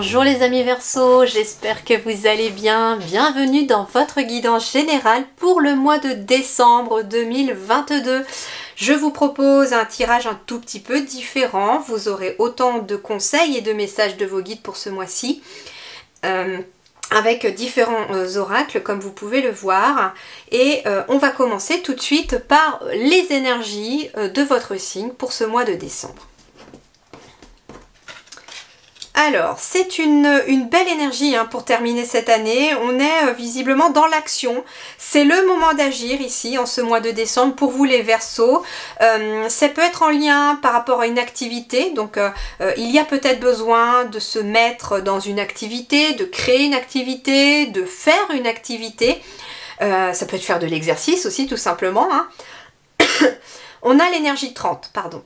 Bonjour les amis Verseau, j'espère que vous allez bien. Bienvenue dans votre guidance générale pour le mois de décembre 2022. Je vous propose un tirage un tout petit peu différent. Vous aurez autant de conseils et de messages de vos guides pour ce mois-ci. Avec différents oracles comme vous pouvez le voir. Et on va commencer tout de suite par les énergies de votre signe pour ce mois de décembre. Alors, c'est une belle énergie pour terminer cette année. On est visiblement dans l'action. C'est le moment d'agir ici, en ce mois de décembre, pour vous les Verseaux. Ça peut être en lien par rapport à une activité. Donc, il y a peut-être besoin de se mettre dans une activité, de créer une activité, de faire une activité. Ça peut être faire de l'exercice aussi, tout simplement. On a l'énergie 30, pardon.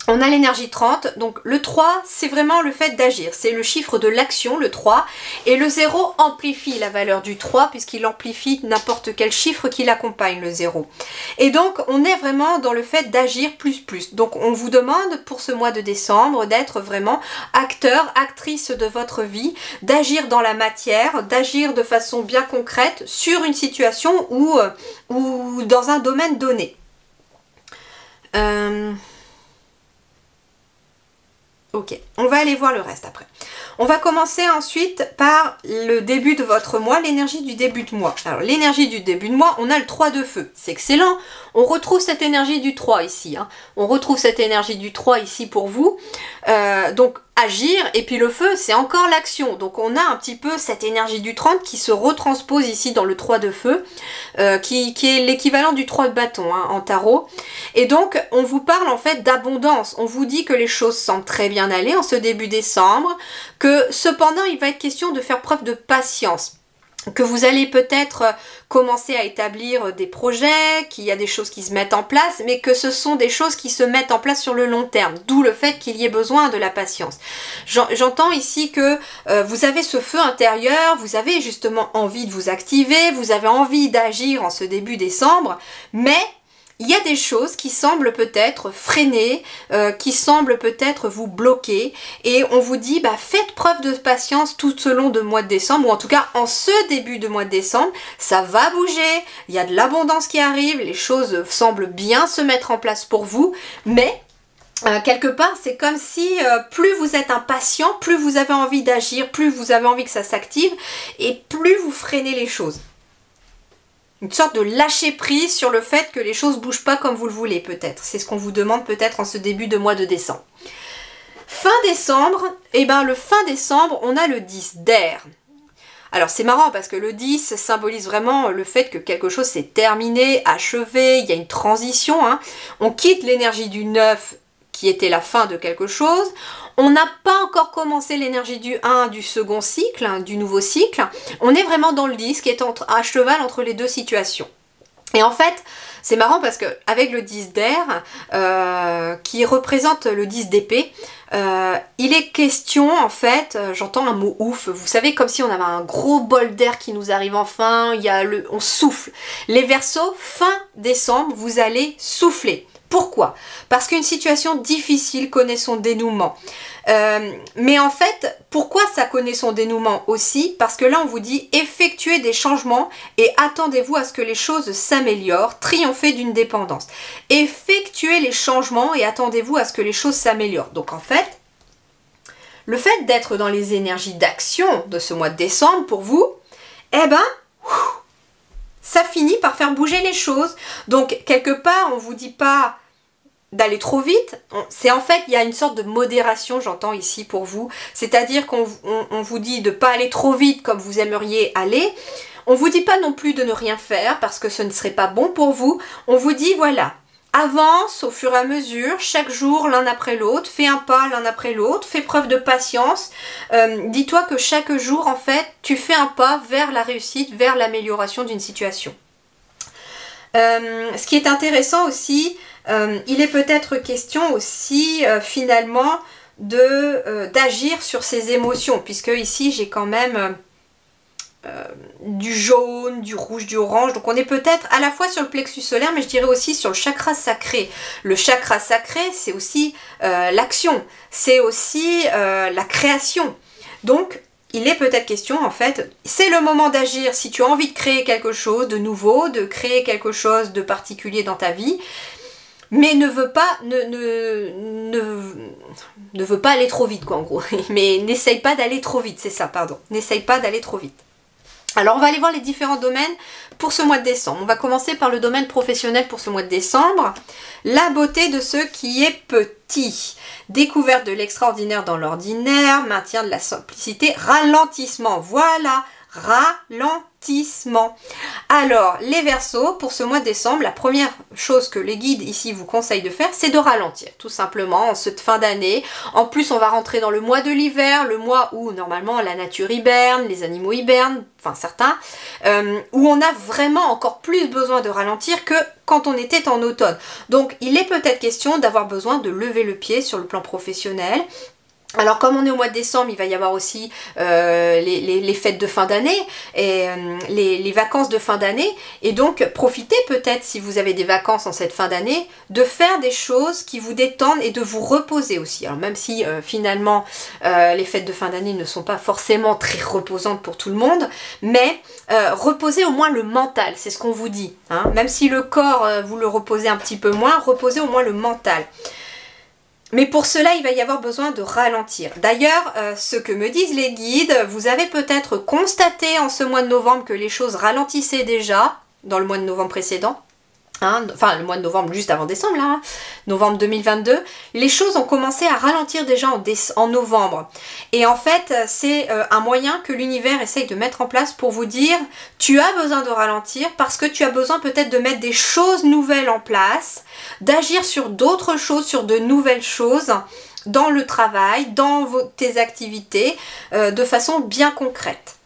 On a l'énergie 30, donc le 3, c'est vraiment le fait d'agir. C'est le chiffre de l'action, le 3. Et le 0 amplifie la valeur du 3, puisqu'il amplifie n'importe quel chiffre qui l'accompagne, le 0. Et donc, on est vraiment dans le fait d'agir plus. Donc, on vous demande pour ce mois de décembre d'être vraiment acteur, actrice de votre vie, d'agir dans la matière, d'agir de façon bien concrète sur une situation ou dans un domaine donné. Ok, on va aller voir le reste après. On va commencer ensuite par le début de votre mois, l'énergie du début de mois. Alors l'énergie du début de mois, on a le 3 de feu. C'est excellent. On retrouve cette énergie du 3 ici. On retrouve cette énergie du 3 ici pour vous. Donc agir, et puis le feu, c'est encore l'action. Donc on a un petit peu cette énergie du 30 qui se retranspose ici dans le 3 de feu, qui est l'équivalent du 3 de bâton en tarot. Et donc on vous parle en fait d'abondance. On vous dit que les choses semblent très bien aller en ce début décembre, que cependant il va être question de faire preuve de patience. Que vous allez peut-être commencer à établir des projets, qu'il y a des choses qui se mettent en place, mais que ce sont des choses qui se mettent en place sur le long terme, d'où le fait qu'il y ait besoin de la patience. J'entends ici que vous avez ce feu intérieur, vous avez justement envie de vous activer, vous avez envie d'agir en ce début décembre, mais il y a des choses qui semblent peut-être freiner, qui semblent peut-être vous bloquer, et on vous dit faites preuve de patience tout au long du mois de décembre, ou en tout cas en ce début de mois de décembre, ça va bouger, il y a de l'abondance qui arrive, les choses semblent bien se mettre en place pour vous, mais quelque part c'est comme si plus vous êtes impatient, plus vous avez envie d'agir, plus vous avez envie que ça s'active, et plus vous freinez les choses. Une sorte de lâcher prise sur le fait que les choses ne bougent pas comme vous le voulez peut-être. C'est ce qu'on vous demande peut-être en ce début de mois de décembre. Fin décembre, le fin décembre, on a le 10 d'air. Alors c'est marrant parce que le 10 symbolise vraiment le fait que quelque chose s'est terminé, achevé, il y a une transition. On quitte l'énergie du 9 qui était la fin de quelque chose. On n'a pas encore commencé l'énergie du 1 du second cycle, du nouveau cycle. On est vraiment dans le 10 qui est à cheval entre les deux situations. Et en fait, c'est marrant parce que avec le 10 d'air, qui représente le 10 d'épée, il est question en fait, j'entends un mot ouf, vous savez, comme si on avait un gros bol d'air qui nous arrive enfin, on souffle. Les Verseaux, fin décembre, vous allez souffler. Pourquoi? Parce qu'une situation difficile connaît son dénouement. Mais en fait, pourquoi ça connaît son dénouement aussi? Parce que là, on vous dit effectuez des changements et attendez-vous à ce que les choses s'améliorent, triomphez d'une dépendance. Effectuez les changements et attendez-vous à ce que les choses s'améliorent. Donc en fait, le fait d'être dans les énergies d'action de ce mois de décembre pour vous, ça finit par faire bouger les choses. Donc quelque part, on ne vous dit pas d'aller trop vite, c'est en fait, il y a une sorte de modération, j'entends ici pour vous, c'est-à-dire qu'on vous dit de ne pas aller trop vite comme vous aimeriez aller, on ne vous dit pas non plus de ne rien faire parce que ce ne serait pas bon pour vous, on vous dit voilà, avance au fur et à mesure, chaque jour l'un après l'autre, fais un pas l'un après l'autre, fais preuve de patience, dis-toi que chaque jour en fait, tu fais un pas vers la réussite, vers l'amélioration d'une situation. Ce qui est intéressant aussi, il est peut-être question aussi finalement d'agir sur ses émotions, puisque ici j'ai quand même du jaune, du rouge, du orange, donc on est peut-être à la fois sur le plexus solaire, mais je dirais aussi sur le chakra sacré. Le chakra sacré, c'est aussi l'action, c'est aussi la création. Donc, il est peut-être question, en fait, c'est le moment d'agir si tu as envie de créer quelque chose de nouveau, de créer quelque chose de particulier dans ta vie, mais ne veut pas aller trop vite, quoi, en gros. Mais n'essaye pas d'aller trop vite, c'est ça, pardon. N'essaye pas d'aller trop vite. Alors, on va aller voir les différents domaines pour ce mois de décembre. On va commencer par le domaine professionnel pour ce mois de décembre. La beauté de ce qui est petit. Découverte de l'extraordinaire dans l'ordinaire, maintien de la simplicité, ralentissement. Voilà, ralentissement. Alors, les Verseaux, pour ce mois de décembre, la première chose que les guides ici vous conseillent de faire, c'est de ralentir, tout simplement, en cette fin d'année. En plus, on va rentrer dans le mois de l'hiver, le mois où, normalement, la nature hiberne, les animaux hibernent, enfin certains, où on a vraiment encore plus besoin de ralentir que quand on était en automne. Donc, il est peut-être question d'avoir besoin de lever le pied sur le plan professionnel. Alors comme on est au mois de décembre, il va y avoir aussi les fêtes de fin d'année et les vacances de fin d'année. Et donc profitez peut-être, si vous avez des vacances en cette fin d'année, de faire des choses qui vous détendent et de vous reposer aussi. Alors même si finalement les fêtes de fin d'année ne sont pas forcément très reposantes pour tout le monde, mais reposez au moins le mental, c'est ce qu'on vous dit. Hein. Même si le corps, vous le reposez un petit peu moins, reposez au moins le mental. Mais pour cela, il va y avoir besoin de ralentir. D'ailleurs, ce que me disent les guides, vous avez peut-être constaté en ce mois de novembre que les choses ralentissaient déjà dans le mois de novembre précédent. Hein, enfin, le mois de novembre juste avant décembre, là, hein, novembre 2022. Les choses ont commencé à ralentir déjà en novembre. Et en fait, c'est un moyen que l'univers essaye de mettre en place pour vous dire « Tu as besoin de ralentir parce que tu as besoin peut-être de mettre des choses nouvelles en place, d'agir sur d'autres choses, sur de nouvelles choses, dans le travail, dans tes activités, de façon bien concrète. »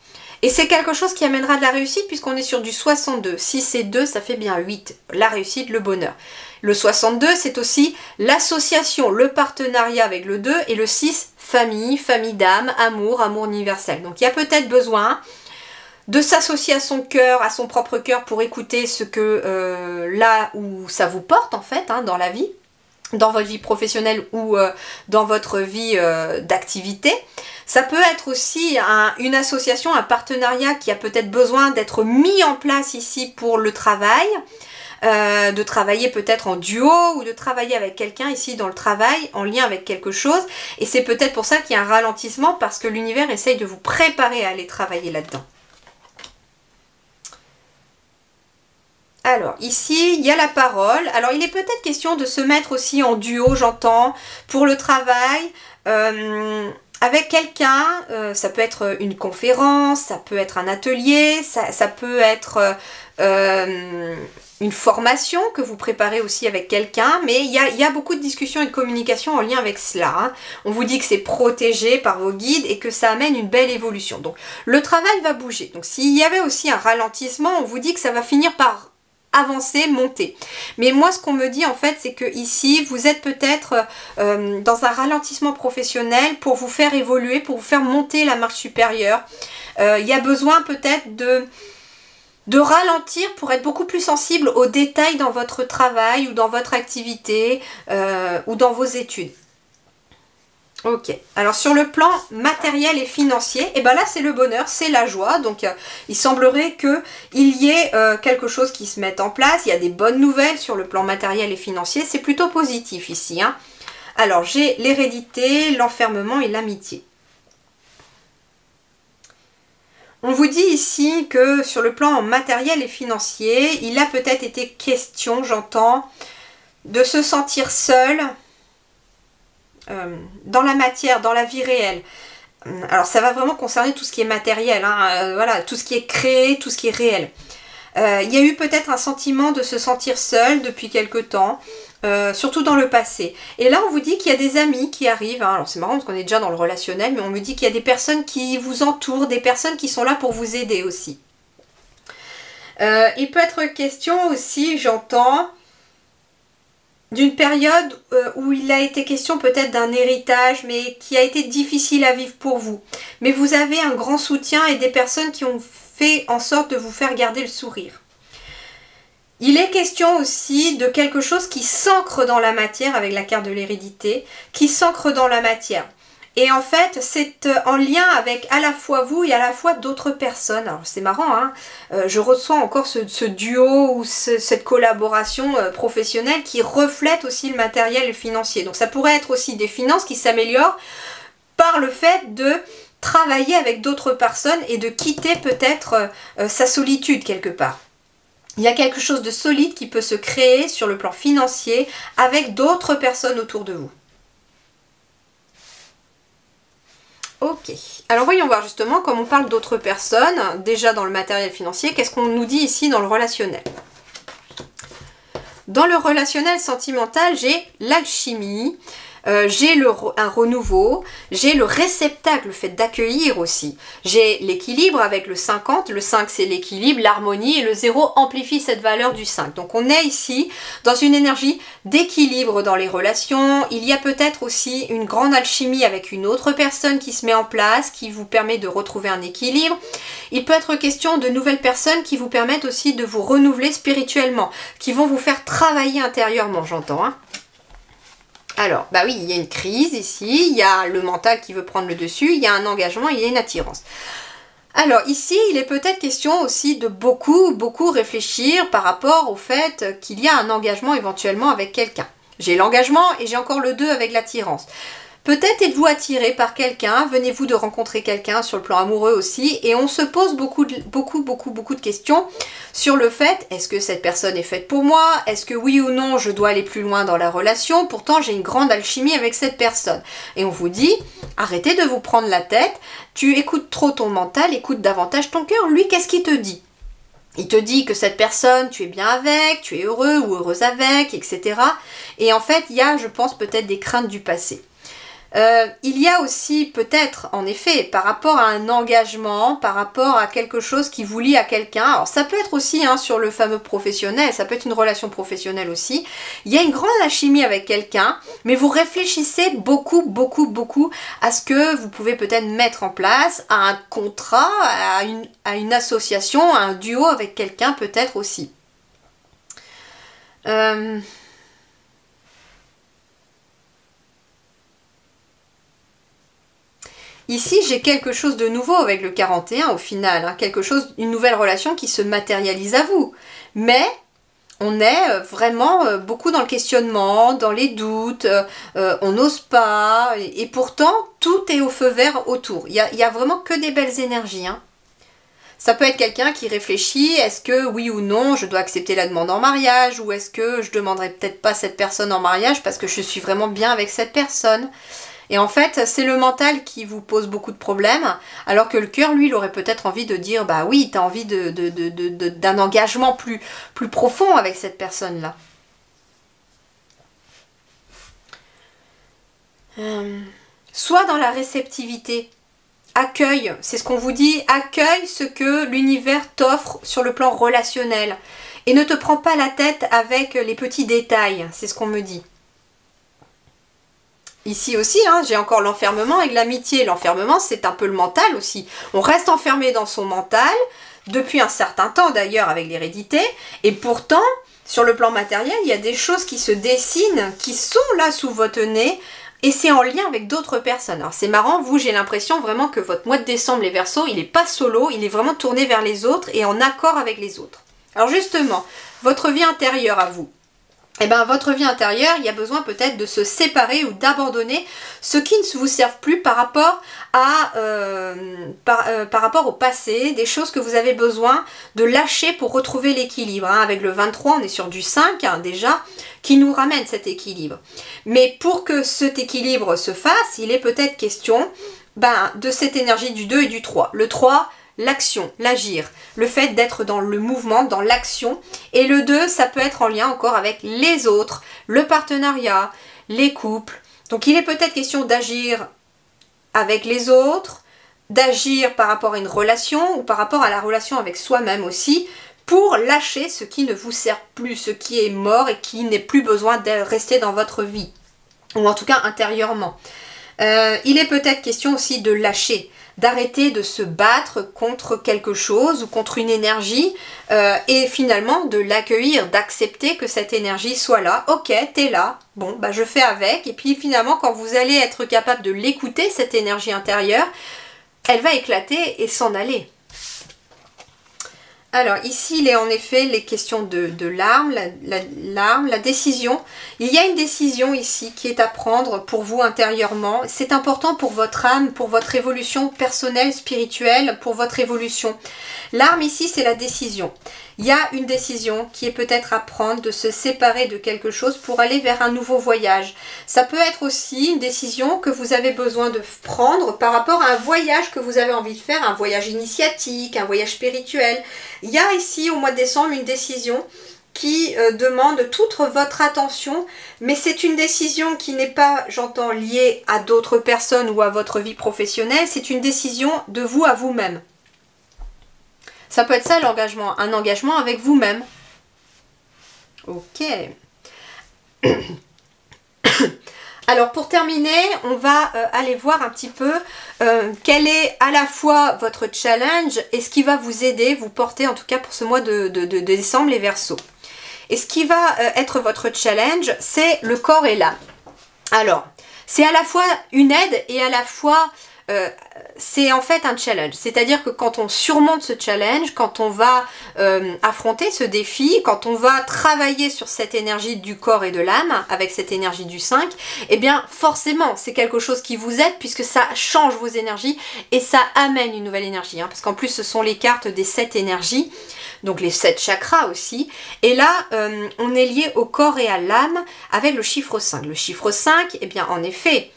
Et c'est quelque chose qui amènera de la réussite puisqu'on est sur du 62. Si c'est 2, ça fait bien 8. La réussite, le bonheur. Le 62, c'est aussi l'association, le partenariat avec le 2. Et le 6, famille, famille d'âme, amour, amour universel. Donc il y a peut-être besoin de s'associer à son cœur, à son propre cœur pour écouter ce que là où ça vous porte en fait, hein, dans la vie. Dans votre vie professionnelle ou dans votre vie d'activité. Ça peut être aussi une association, un partenariat qui a peut-être besoin d'être mis en place ici pour le travail, de travailler peut-être en duo ou de travailler avec quelqu'un ici dans le travail, en lien avec quelque chose. Et c'est peut-être pour ça qu'il y a un ralentissement parce que l'univers essaye de vous préparer à aller travailler là-dedans. Alors, ici, il y a la parole. Alors, il est peut-être question de se mettre aussi en duo, j'entends, pour le travail, avec quelqu'un. Ça peut être une conférence, ça peut être un atelier, ça peut être une formation que vous préparez aussi avec quelqu'un. Mais il y a beaucoup de discussions et de communication en lien avec cela. Hein. On vous dit que c'est protégé par vos guides et que ça amène une belle évolution. Donc, le travail va bouger. Donc, s'il y avait aussi un ralentissement, on vous dit que ça va finir par avancer, monter. Mais moi, ce qu'on me dit en fait, c'est que ici, vous êtes peut-être dans un ralentissement professionnel pour vous faire évoluer, pour vous faire monter la marche supérieure. Il y a besoin peut-être de ralentir pour être beaucoup plus sensible aux détails dans votre travail ou dans votre activité ou dans vos études. Ok, alors sur le plan matériel et financier, et ben là c'est le bonheur, c'est la joie, donc il semblerait qu'il y ait quelque chose qui se mette en place, il y a des bonnes nouvelles sur le plan matériel et financier, c'est plutôt positif ici. Hein. Alors j'ai l'hérédité, l'enfermement et l'amitié. On vous dit ici que sur le plan matériel et financier, il a peut-être été question, j'entends, de se sentir seul, dans la matière, dans la vie réelle. Alors ça va vraiment concerner tout ce qui est matériel, hein, voilà, tout ce qui est créé, tout ce qui est réel. Il y a eu peut-être un sentiment de se sentir seul depuis quelque temps, surtout dans le passé. Et là on vous dit qu'il y a des amis qui arrivent, hein. Alors c'est marrant parce qu'on est déjà dans le relationnel, mais on me dit qu'il y a des personnes qui vous entourent, des personnes qui sont là pour vous aider aussi. Il peut être question aussi, j'entends, d'une période où il a été question peut-être d'un héritage, mais qui a été difficile à vivre pour vous. Mais vous avez un grand soutien et des personnes qui ont fait en sorte de vous faire garder le sourire. Il est question aussi de quelque chose qui s'ancre dans la matière, avec la carte de l'hérédité, qui s'ancre dans la matière. Et en fait, c'est en lien avec à la fois vous et à la fois d'autres personnes. Alors c'est marrant, hein, je reçois encore ce duo ou cette collaboration professionnelle qui reflète aussi le matériel financier. Donc ça pourrait être aussi des finances qui s'améliorent par le fait de travailler avec d'autres personnes et de quitter peut-être sa solitude quelque part. Il y a quelque chose de solide qui peut se créer sur le plan financier avec d'autres personnes autour de vous. Ok, alors voyons voir justement, comme on parle d'autres personnes, déjà dans le matériel financier, qu'est-ce qu'on nous dit ici dans le relationnel? Dans le relationnel sentimental, j'ai l'alchimie, j'ai un renouveau, j'ai le réceptacle, le fait d'accueillir aussi. J'ai l'équilibre avec le 50, le 5 c'est l'équilibre, l'harmonie, et le 0 amplifie cette valeur du 5. Donc on est ici dans une énergie d'équilibre dans les relations. Il y a peut-être aussi une grande alchimie avec une autre personne qui se met en place, qui vous permet de retrouver un équilibre. Il peut être question de nouvelles personnes qui vous permettent aussi de vous renouveler spirituellement, qui vont vous faire travailler intérieurement, j'entends, hein. Alors, bah oui, il y a une crise ici, il y a le mental qui veut prendre le dessus, il y a un engagement, il y a une attirance. Alors ici, il est peut-être question aussi de beaucoup réfléchir par rapport au fait qu'il y a un engagement éventuellement avec quelqu'un. J'ai l'engagement et j'ai encore le 2 avec l'attirance. Peut-être êtes-vous attiré par quelqu'un, venez-vous de rencontrer quelqu'un sur le plan amoureux aussi, et on se pose beaucoup de questions sur le fait, est-ce que cette personne est faite pour moi? Est-ce que oui ou non je dois aller plus loin dans la relation? Pourtant j'ai une grande alchimie avec cette personne. Et on vous dit, arrêtez de vous prendre la tête, tu écoutes trop ton mental, écoute davantage ton cœur. Lui, qu'est-ce qu'il te dit? Il te dit que cette personne, tu es bien avec, tu es heureux ou heureuse avec, etc. Et en fait, il y a, je pense, peut-être des craintes du passé. Il y a aussi peut-être, en effet, par rapport à un engagement, par rapport à quelque chose qui vous lie à quelqu'un, alors ça peut être aussi sur le fameux professionnel, ça peut être une relation professionnelle aussi, il y a une grande alchimie avec quelqu'un, mais vous réfléchissez beaucoup à ce que vous pouvez peut-être mettre en place, à un contrat, à une association, à un duo avec quelqu'un peut-être aussi. Ici, j'ai quelque chose de nouveau avec le 41 au final, une nouvelle relation qui se matérialise à vous. Mais on est vraiment beaucoup dans le questionnement, dans les doutes, on n'ose pas, et pourtant tout est au feu vert autour. Il y a vraiment que des belles énergies. Ça peut être quelqu'un qui réfléchit, est-ce que oui ou non je dois accepter la demande en mariage, ou est-ce que je demanderai peut-être pas cette personne en mariage parce que je suis vraiment bien avec cette personne. Et en fait, c'est le mental qui vous pose beaucoup de problèmes, alors que le cœur, lui, il aurait peut-être envie de dire, bah oui, tu as envie d'un engagement plus profond avec cette personne-là. Soit dans la réceptivité, accueille, c'est ce qu'on vous dit, accueille ce que l'univers t'offre sur le plan relationnel. Et ne te prends pas la tête avec les petits détails, c'est ce qu'on me dit. Ici aussi, j'ai encore l'enfermement et l'amitié. L'enfermement, c'est un peu le mental aussi. On reste enfermé dans son mental, depuis un certain temps d'ailleurs avec l'hérédité, et pourtant, sur le plan matériel, il y a des choses qui se dessinent, qui sont là sous votre nez, et c'est en lien avec d'autres personnes. Alors c'est marrant, vous, j'ai l'impression vraiment que votre mois de décembre, les Verseaux, il n'est pas solo, il est vraiment tourné vers les autres et en accord avec les autres. Alors justement, votre vie intérieure à vous. Eh bien, votre vie intérieure, il y a besoin peut-être de se séparer ou d'abandonner ce qui ne vous servent plus par rapport par rapport au passé, des choses que vous avez besoin de lâcher pour retrouver l'équilibre. Avec le 23, on est sur du 5 déjà, qui nous ramène cet équilibre. Mais pour que cet équilibre se fasse, il est peut-être question de cette énergie du 2 et du 3. Le 3, l'action, l'agir, le fait d'être dans le mouvement, dans l'action. Et le 2, ça peut être en lien encore avec les autres, le partenariat, les couples. Donc il est peut-être question d'agir avec les autres, d'agir par rapport à une relation ou par rapport à la relation avec soi-même aussi, pour lâcher ce qui ne vous sert plus, ce qui est mort et qui n'est plus besoin de rester dans votre vie, ou en tout cas intérieurement. Il est peut-être question aussi de lâcher d'arrêter de se battre contre quelque chose ou contre une énergie et finalement de l'accueillir, d'accepter que cette énergie soit là. Ok, t'es là, bon, bah je fais avec. Et puis finalement, quand vous allez être capable de l'écouter, cette énergie intérieure, elle va éclater et s'en aller. Alors ici, il est en effet les questions de l'arme, la décision. Il y a une décision ici qui est à prendre pour vous intérieurement. C'est important pour votre âme, pour votre évolution personnelle, spirituelle, pour votre évolution. L'arme ici, c'est la décision. Il y a une décision qui est peut-être à prendre de se séparer de quelque chose pour aller vers un nouveau voyage. Ça peut être aussi une décision que vous avez besoin de prendre par rapport à un voyage que vous avez envie de faire, un voyage initiatique, un voyage spirituel. Il y a ici au mois de décembre une décision qui demande toute votre attention, mais c'est une décision qui n'est pas, j'entends, liée à d'autres personnes ou à votre vie professionnelle, c'est une décision de vous à vous-même. Ça peut être ça l'engagement, un engagement avec vous-même. Ok. Alors pour terminer, on va aller voir un petit peu quel est à la fois votre challenge et ce qui va vous aider, vous porter en tout cas pour ce mois de décembre les Verseaux. Et ce qui va être votre challenge, c'est le corps et l'âme. Alors, c'est à la fois une aide et à la fois... c'est en fait un challenge, c'est-à-dire que quand on surmonte ce challenge, quand on va affronter ce défi, quand on va travailler sur cette énergie du corps et de l'âme, avec cette énergie du 5, eh bien forcément c'est quelque chose qui vous aide puisque ça change vos énergies et ça amène une nouvelle énergie, hein, parce qu'en plus ce sont les cartes des 7 énergies, donc les 7 chakras aussi, et là on est lié au corps et à l'âme avec le chiffre 5. Le chiffre 5, eh bien en effet,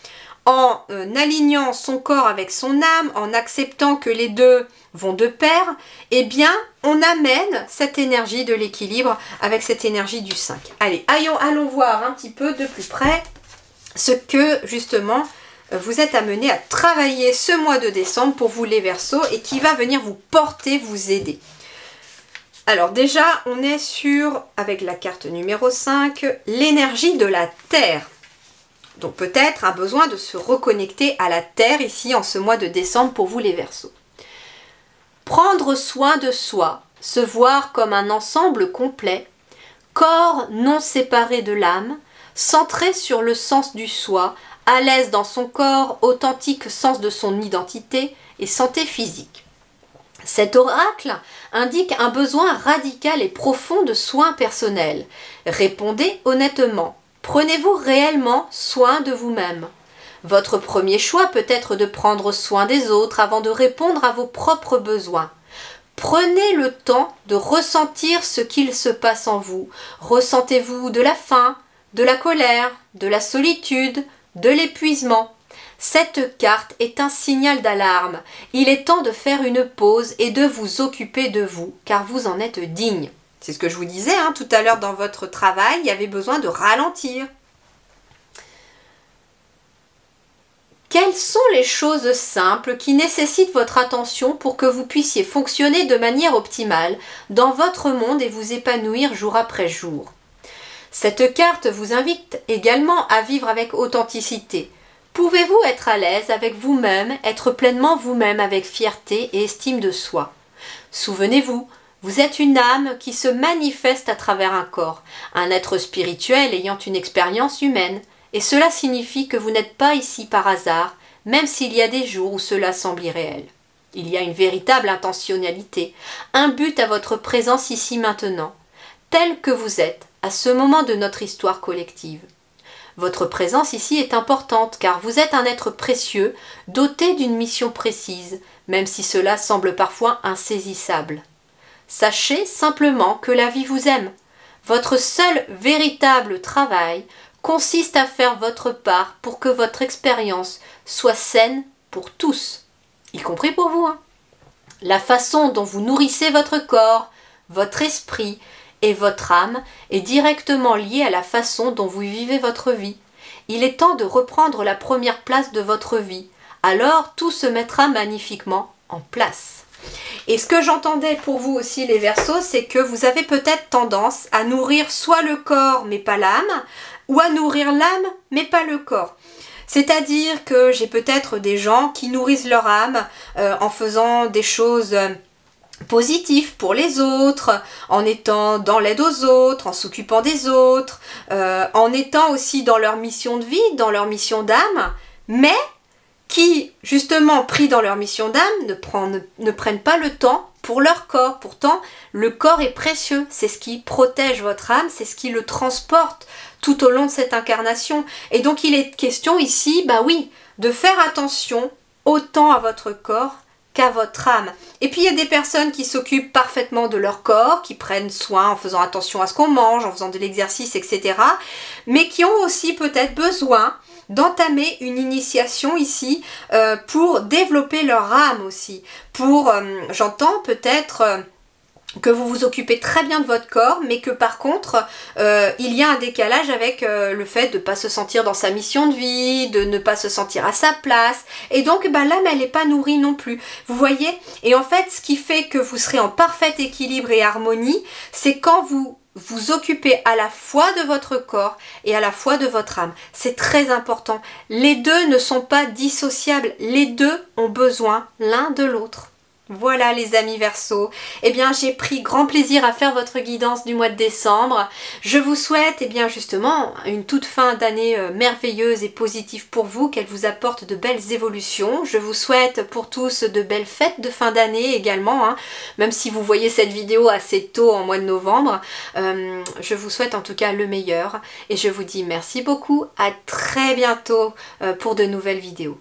en alignant son corps avec son âme, en acceptant que les deux vont de pair, eh bien, on amène cette énergie de l'équilibre avec cette énergie du 5. Allez, allons voir un petit peu de plus près ce que, justement, vous êtes amené à travailler ce mois de décembre pour vous les Verseaux et qui va venir vous porter, vous aider. Alors déjà, on est sur, avec la carte numéro 5, l'énergie de la Terre. Donc peut-être un besoin de se reconnecter à la Terre ici en ce mois de décembre pour vous les Verseaux. Prendre soin de soi, se voir comme un ensemble complet, corps non séparé de l'âme, centré sur le sens du soi, à l'aise dans son corps, authentique sens de son identité et santé physique. Cet oracle indique un besoin radical et profond de soins personnels. Répondez honnêtement. Prenez-vous réellement soin de vous-même? Votre premier choix peut être de prendre soin des autres avant de répondre à vos propres besoins. Prenez le temps de ressentir ce qu'il se passe en vous. Ressentez-vous de la faim, de la colère, de la solitude, de l'épuisement? Cette carte est un signal d'alarme. Il est temps de faire une pause et de vous occuper de vous, car vous en êtes digne. C'est ce que je vous disais hein, tout à l'heure dans votre travail, il y avait besoin de ralentir. Quelles sont les choses simples qui nécessitent votre attention pour que vous puissiez fonctionner de manière optimale dans votre monde et vous épanouir jour après jour? Cette carte vous invite également à vivre avec authenticité. Pouvez-vous être à l'aise avec vous-même, être pleinement vous-même avec fierté et estime de soi? Souvenez-vous, vous êtes une âme qui se manifeste à travers un corps, un être spirituel ayant une expérience humaine, et cela signifie que vous n'êtes pas ici par hasard, même s'il y a des jours où cela semble irréel. Il y a une véritable intentionnalité, un but à votre présence ici maintenant, tel que vous êtes à ce moment de notre histoire collective. Votre présence ici est importante car vous êtes un être précieux, doté d'une mission précise, même si cela semble parfois insaisissable. Sachez simplement que la vie vous aime. Votre seul véritable travail consiste à faire votre part pour que votre expérience soit saine pour tous, y compris pour vous. La façon dont vous nourrissez votre corps, votre esprit et votre âme est directement liée à la façon dont vous vivez votre vie. Il est temps de reprendre la première place de votre vie. Alors tout se mettra magnifiquement en place. Et ce que j'entendais pour vous aussi les Verseaux, c'est que vous avez peut-être tendance à nourrir soit le corps mais pas l'âme, ou à nourrir l'âme mais pas le corps. C'est-à-dire que j'ai peut-être des gens qui nourrissent leur âme en faisant des choses positives pour les autres, en étant dans l'aide aux autres, en s'occupant des autres, en étant aussi dans leur mission de vie, dans leur mission d'âme, mais qui, justement, pris dans leur mission d'âme, ne prennent pas le temps pour leur corps. Pourtant, le corps est précieux, c'est ce qui protège votre âme, c'est ce qui le transporte tout au long de cette incarnation. Et donc, il est question ici, bah oui, de faire attention autant à votre corps qu'à votre âme. Et puis, il y a des personnes qui s'occupent parfaitement de leur corps, qui prennent soin en faisant attention à ce qu'on mange, en faisant de l'exercice, etc. Mais qui ont aussi peut-être besoin d'entamer une initiation ici pour développer leur âme aussi. Pour, j'entends peut-être que vous vous occupez très bien de votre corps, mais que par contre, il y a un décalage avec le fait de ne pas se sentir dans sa mission de vie, de ne pas se sentir à sa place, et donc bah, l'âme elle n'est pas nourrie non plus, vous voyez. Et en fait, ce qui fait que vous serez en parfait équilibre et harmonie, c'est quand vous vous occupez à la fois de votre corps et à la fois de votre âme. C'est très important. Les deux ne sont pas dissociables, les deux ont besoin l'un de l'autre. Voilà les amis Verseau, eh bien j'ai pris grand plaisir à faire votre guidance du mois de décembre. Je vous souhaite eh bien justement une toute fin d'année merveilleuse et positive pour vous, qu'elle vous apporte de belles évolutions. Je vous souhaite pour tous de belles fêtes de fin d'année également, hein, même si vous voyez cette vidéo assez tôt en mois de novembre. Je vous souhaite en tout cas le meilleur et je vous dis merci beaucoup, à très bientôt pour de nouvelles vidéos.